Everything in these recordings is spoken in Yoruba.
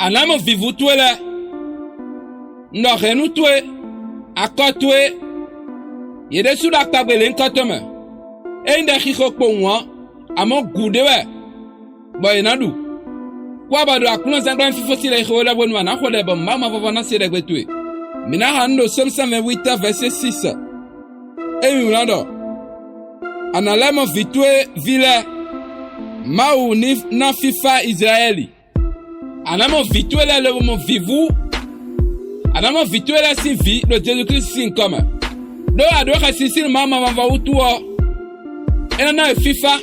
Anamo vivu tuele. Nọrenu tue. Akọ tue. Yede sou la kabele nkotome. Inde kiko kpongwa. Amo gudewe. Boy nadu. Kwa bado akulon zanglan fifo si le khole bonwa na khole bon mama vavana si le betue. Mina hando Somme 128 verset 6. Et milando. Analemo vitue vile. Mau ni na fifa Israeli. Anamo vitue le mo vivu. Anamo vitue la si vi le Jésus-Christ sin comme. Do ado khasisi mama vava utuo. Ena na fifa.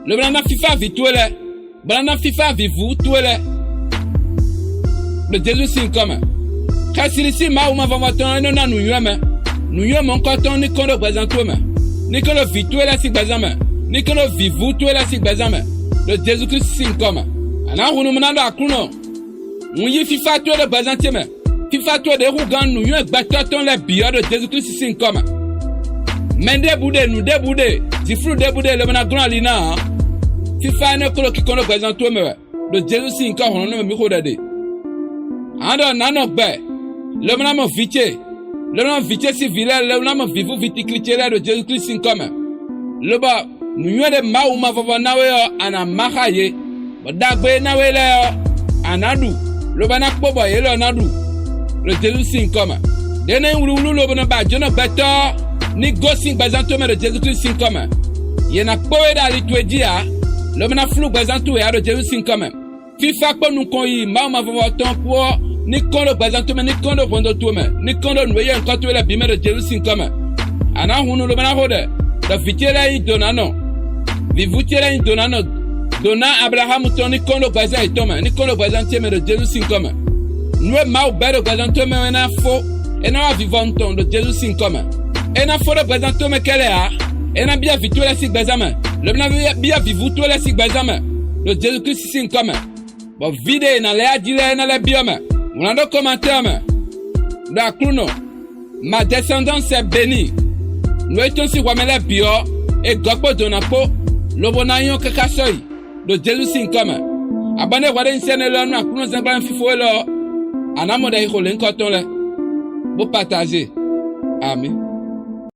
Le blana fifa vitue le. Blana fifa vivu tuele. Le Jésus sin comme. Khasisi ma uma vava ton no na nuyeme. Nuyeme encore ton ni kondo bazantome. Ni kondo vitue la si bazame. Ni kondo vivu tuele si bazame. Le Jésus-Christ sin comme. Ana hunu manando akuno. Muyi fifa tuele bazanteme. Fifa tuele de rougan nuyeme bataton le bio de Jésus-Christ sin comme. Mende boude nous déboude. Si flou déboude le mena grand lina. Fifa ne kolo ki kono bazantome. Le Jésus sin comme on ne me kodade. Ando nano gbe. Le mena mo vitié. Le mena vitié si vile le mena mo vivu viticlitiere de Jésus-Christ sin comme. Le ba nous de ma ou ma vava nawe ana mahaye. Dagbe nawe le anadu. Le bana kpobo ye le anadu. Le Jésus sin comme. Dene wulu le bana ba jono beto ni gosin bazantome de Jésus-Christ sin comme. Yena kpowe da litwedia. Le bana flou bazantou ya de Jésus sin comme. Fifa ko nous koyi ma ma vava ton pour ni kondo bazantome ni kondo vondo tume. Ni kondo nweye nkoto la bime de Jésus sin comme. Ana hunu le bana hode. Da fitiela yi donano. Vivutiela yi donano. Dona Abraham toni kondo bazan itome. Ni kondo bazan tieme de Jésus sin comme. Nous ma bedo bazan tome ena fo. Ena vivonton de Jésus sin comme. Ena fo de bazan tome kele a. Ena bia vituela si bazame. Le bia vivutuela si bazame. Le Jésus Christ sin comme. Bon vide na le adile na le biome. On a dos commentaires mais. Da kluno. Ma descendance est bénie. Nous étions si wamele bio et gokpo donapo. Lobonayon kakasoy. De Jésus sin comme. Abane wade insene lo na kluno zanglan fifo lo. Anamo de hiko lenkoton le. Bo partager. Amen.